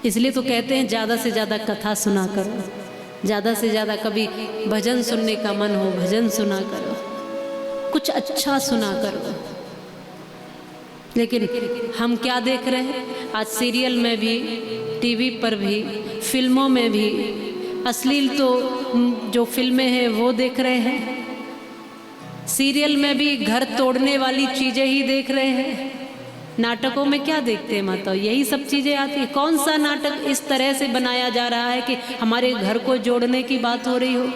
इसलिए तो कहते हैं ज़्यादा से ज़्यादा कथा सुना करो, ज़्यादा से ज़्यादा कभी भजन सुनने का मन हो भजन सुना करो, कुछ अच्छा सुना करो। लेकिन हम क्या देख रहे हैं आज? सीरियल में भी, टीवी पर भी, फिल्मों में भी अश्लील तो जो फिल्में हैं वो देख रहे हैं, सीरियल में भी घर तोड़ने वाली चीज़ें ही देख रहे हैं। नाटकों में क्या देखते हैं माता? यही सब चीज़ें आती है। कौन सा नाटक इस तरह से बनाया जा रहा है कि हमारे घर को जोड़ने की बात हो रही हो?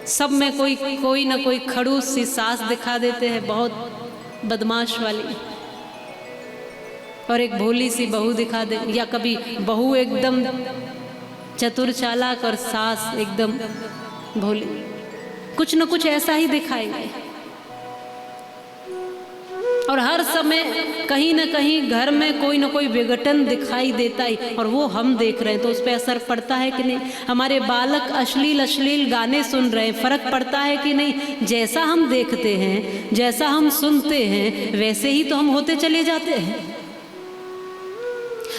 सब में कोई ना कोई खड़ूस सी सास दिखा देते हैं, बहुत बदमाश वाली, और एक भोली सी बहू दिखा दे, या कभी बहू एकदम चतुर चालाक और सास एकदम भोली, कुछ न कुछ ऐसा ही दिखाएंगे। और हर समय कहीं ना कहीं घर में कोई ना कोई विघटन दिखाई देता ही, और वो हम देख रहे हैं तो उस पर असर पड़ता है कि नहीं? हमारे बालक अश्लील गाने सुन रहे हैं, फर्क पड़ता है कि नहीं? जैसा हम देखते हैं, जैसा हम सुनते हैं, वैसे ही तो हम होते चले जाते हैं।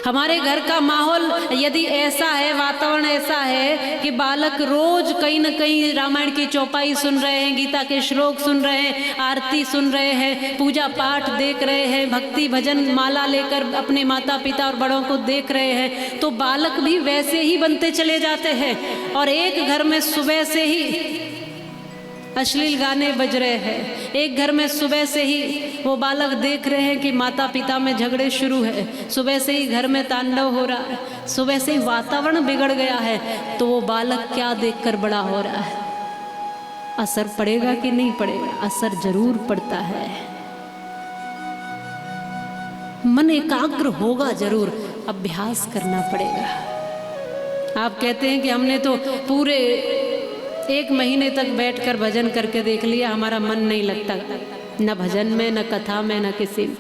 हमारे घर का माहौल यदि ऐसा है, वातावरण ऐसा है कि बालक रोज कहीं न कहीं रामायण की चौपाई सुन रहे हैं, गीता के श्लोक सुन रहे हैं, आरती सुन रहे हैं, पूजा पाठ देख रहे हैं, भक्ति भजन माला लेकर अपने माता पिता और बड़ों को देख रहे हैं, तो बालक भी वैसे ही बनते चले जाते हैं। और एक घर में सुबह से ही अश्लील गाने बज रहे हैं, एक घर में सुबह से ही वो बालक देख रहे हैं कि माता पिता में झगड़े शुरू है, सुबह से ही घर में तांडव हो रहा है, सुबह से ही वातावरण बिगड़ गया है, तो वो बालक क्या देखकर बड़ा हो रहा है? असर पड़ेगा कि नहीं पड़ेगा? असर जरूर पड़ता है। मन एकाग्र होगा जरूर, अभ्यास करना पड़ेगा। आप कहते हैं कि हमने तो पूरे 1 महीने तक बैठकर भजन करके देख लिया, हमारा मन नहीं लगता न भजन में, न कथा में, न किसी में।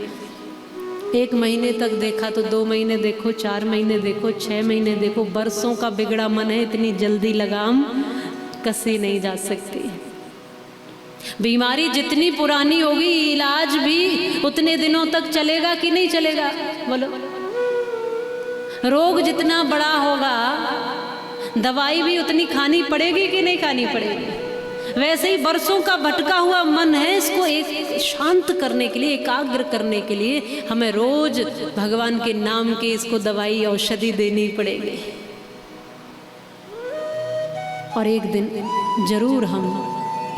1 महीने तक देखा तो 2 महीने देखो, 4 महीने देखो, 6 महीने देखो, बरसों का बिगड़ा मन है, इतनी जल्दी लगाम कसी नहीं जा सकती। बीमारी जितनी पुरानी होगी, इलाज भी उतने दिनों तक चलेगा कि नहीं चलेगा? बोलो। रोग जितना बड़ा होगा, दवाई भी उतनी खानी पड़ेगी कि नहीं खानी पड़ेगी? वैसे ही बरसों का भटका हुआ मन है, इसको एक शांत करने के लिए, एकाग्र करने के लिए हमें रोज भगवान के नाम की इसको दवाई औषधि देनी पड़ेगी। और एक दिन जरूर हम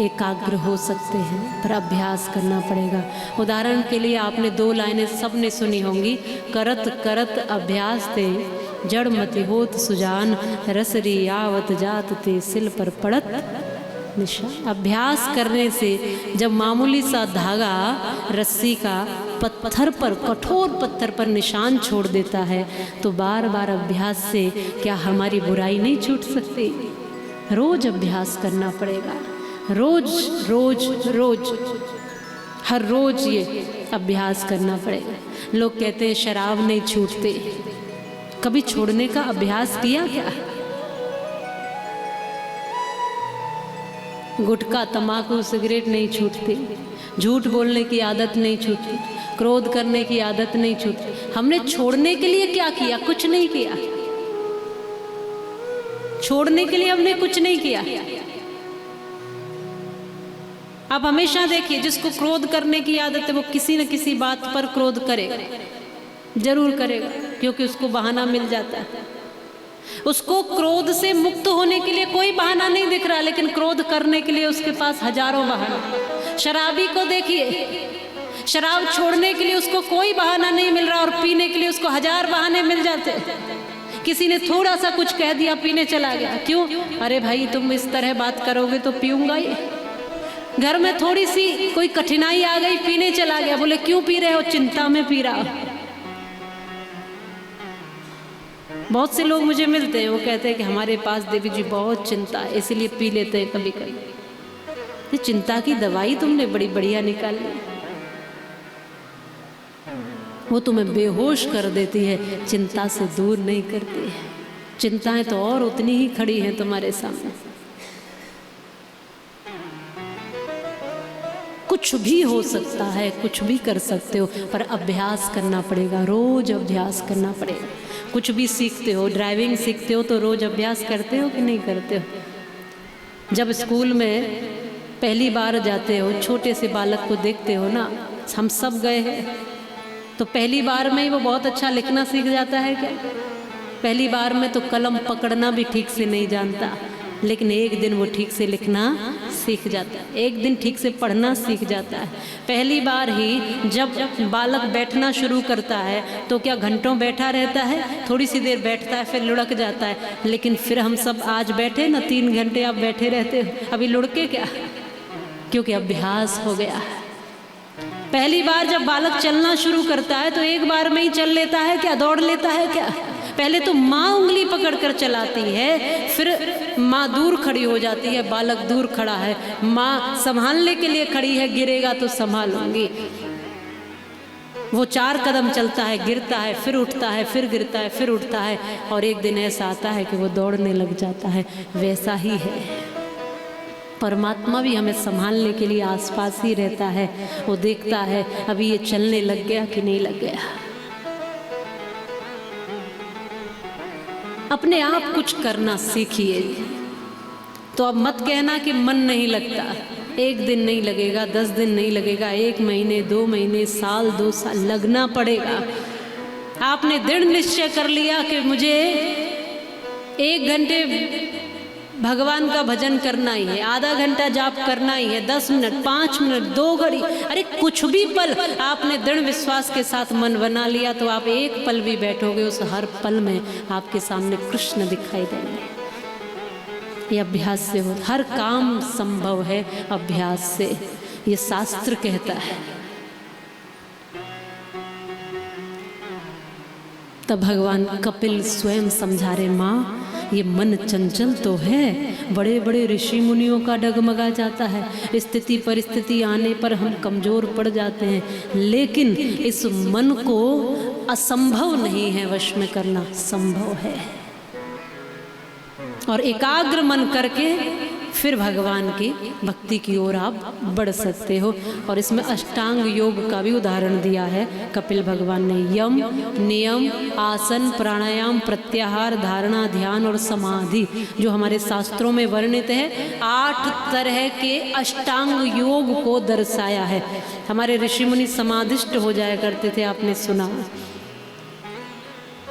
एकाग्र हो सकते हैं, पर अभ्यास करना पड़ेगा। उदाहरण के लिए आपने 2 लाइनें सबने सुनी होंगी, करत करत अभ्यास ते जड़ मति होत सुजान, रसरी आवत जात ते सिल पर पड़त निशान। अभ्यास करने से जब मामूली सा धागा रस्सी का पत्थर पर, कठोर पत्थर पर निशान छोड़ देता है, तो बार बार अभ्यास से क्या हमारी बुराई नहीं छूट सकती? रोज अभ्यास करना पड़ेगा, रोज रोज रोज, हर रोज ये अभ्यास करना पड़ेगा। लोग कहते हैं शराब नहीं छूटते, कभी छोड़ने का अभ्यास किया क्या? गुटखा तंबाकू सिगरेट नहीं छूटती, झूठ बोलने की आदत नहीं छूटती, क्रोध करने की आदत नहीं छूटती। हमने छोड़ने के लिए क्या किया? कुछ नहीं किया। छोड़ने के लिए हमने कुछ नहीं किया। आप हमेशा देखिए, जिसको क्रोध करने की आदत है वो किसी न किसी बात पर क्रोध करेगा, जरूर करेगा, क्योंकि उसको बहाना मिल जाता है। उसको क्रोध से मुक्त होने के लिए कोई बहाना नहीं दिख रहा, लेकिन क्रोध करने के लिए उसके पास हजारों बहाना। शराबी को देखिए, शराब छोड़ने के लिए उसको कोई बहाना नहीं मिल रहा, और पीने के लिए उसको 1000 बहाने मिल जाते। किसी ने थोड़ा सा कुछ कह दिया, पीने चला गया। क्यों? अरे भाई तुम इस तरह बात करोगे तो पीऊंगा ही। घर में थोड़ी सी कोई कठिनाई आ गई, पीने चला गया। बोले क्यों पी रहे हो? चिंता में पी रहा। बहुत से लोग मुझे मिलते हैं, वो कहते हैं कि हमारे पास देवी जी बहुत चिंता है, इसीलिए पी लेते हैं कभी कभी। ये चिंता की दवाई तुमने बड़ी बढ़िया निकाली, वो तुम्हें बेहोश कर देती है, चिंता से दूर नहीं करती है। चिंताएं तो और उतनी ही खड़ी हैं तुम्हारे सामने। कुछ भी हो सकता है, कुछ भी कर सकते हो, पर अभ्यास करना पड़ेगा, रोज अभ्यास करना पड़ेगा। कुछ भी सीखते हो, ड्राइविंग सीखते हो तो रोज़ अभ्यास करते हो कि नहीं करते हो? जब स्कूल में पहली बार जाते हो, छोटे से बालक को देखते हो ना, हम सब गए हैं, तो पहली बार में ही वो बहुत अच्छा लिखना सीख जाता है क्या? पहली बार में तो कलम पकड़ना भी ठीक से नहीं जानता, लेकिन एक दिन वो ठीक से लिखना सीख जाता है, एक दिन ठीक से पढ़ना सीख जाता है। पहली बार ही जब बालक बैठना शुरू करता है तो क्या घंटों बैठा रहता है? थोड़ी सी देर बैठता है फिर लुढ़क जाता है। लेकिन फिर हम सब आज बैठे ना, 3 घंटे आप बैठे रहते हो, अभी लुढ़के क्या? क्योंकि अभ्यास हो गया है। पहली बार जब बालक चलना शुरू करता है तो एक बार में ही चल लेता है क्या? दौड़ लेता है क्या? पहले तो माँ उंगली पकड़कर चलाती है, फिर माँ दूर खड़ी हो जाती है, बालक दूर खड़ा है, माँ संभालने के लिए खड़ी है, गिरेगा तो संभालूंगी। वो 4 कदम चलता है, गिरता है, फिर उठता है, फिर गिरता है, फिर उठता है, और एक दिन ऐसा आता है कि वो दौड़ने लग जाता है। वैसा ही है, परमात्मा भी हमें संभालने के लिए आसपास ही रहता है। वो देखता है अभी ये चलने लग गया कि नहीं लग गया। अपने आप कुछ करना सीखिए। तो अब मत कहना कि मन नहीं लगता। 1 दिन नहीं लगेगा, 10 दिन नहीं लगेगा, 1 महीने, 2 महीने, साल, 2 साल लगना पड़ेगा। आपने दृढ़ निश्चय कर लिया कि मुझे 1 घंटे भगवान का भजन करना ही है, आधा घंटा जाप करना ही है, 10 मिनट, 5 मिनट, 2 घड़ी, अरे कुछ भी पल आपने दृढ़ विश्वास के साथ मन बना लिया तो आप एक पल भी बैठोगे, उस हर पल में आपके सामने कृष्ण दिखाई देंगे। ये अभ्यास से हो, हर काम संभव है अभ्यास से, ये शास्त्र कहता है। तब भगवान कपिल स्वयं समझा रहे, माँ ये मन चंचल तो है, बड़े बड़े ऋषि मुनियों का डगमगा जाता है, स्थिति परिस्थिति आने पर हम कमजोर पड़ जाते हैं, लेकिन इस मन को असंभव नहीं है वश में करना, संभव है। और एकाग्र मन करके फिर भगवान की भक्ति की ओर आप बढ़ सकते हो। और इसमें अष्टांग योग का भी उदाहरण दिया है कपिल भगवान ने। यम, नियम, आसन, प्राणायाम, प्रत्याहार, धारणा, ध्यान और समाधि जो हमारे शास्त्रों में वर्णित है, 8 तरह के अष्टांग योग को दर्शाया है। हमारे ऋषि मुनि समाधिष्ट हो जाया करते थे, आपने सुना,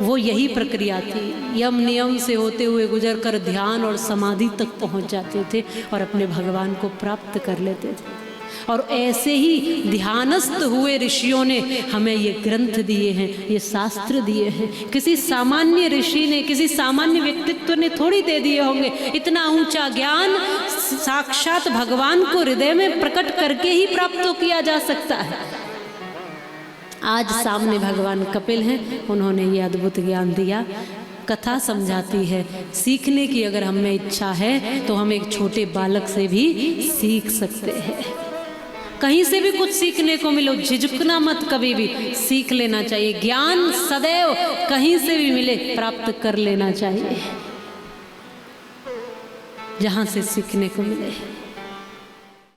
वो यही प्रक्रिया थी। यम नियम से होते हुए गुजर कर ध्यान और समाधि तक पहुंच जाते थे और अपने भगवान को प्राप्त कर लेते थे। और ऐसे ही ध्यानस्थ हुए ऋषियों ने हमें ये ग्रंथ दिए हैं, ये शास्त्र दिए हैं। किसी सामान्य ऋषि ने, किसी सामान्य व्यक्तित्व ने थोड़ी दे दिए होंगे। इतना ऊंचा ज्ञान साक्षात भगवान को हृदय में प्रकट करके ही प्राप्त तो किया जा सकता है। आज सामने भगवान कपिल हैं, उन्होंने ये अद्भुत ज्ञान दिया। कथा समझाती है, सीखने की अगर हमें इच्छा है तो हम एक छोटे बालक से भी सीख सकते हैं। कहीं से भी कुछ सीखने को मिलो, झिझकना मत, कभी भी सीख लेना चाहिए। ज्ञान सदैव कहीं से भी मिले प्राप्त कर लेना चाहिए, जहाँ से सीखने को मिले।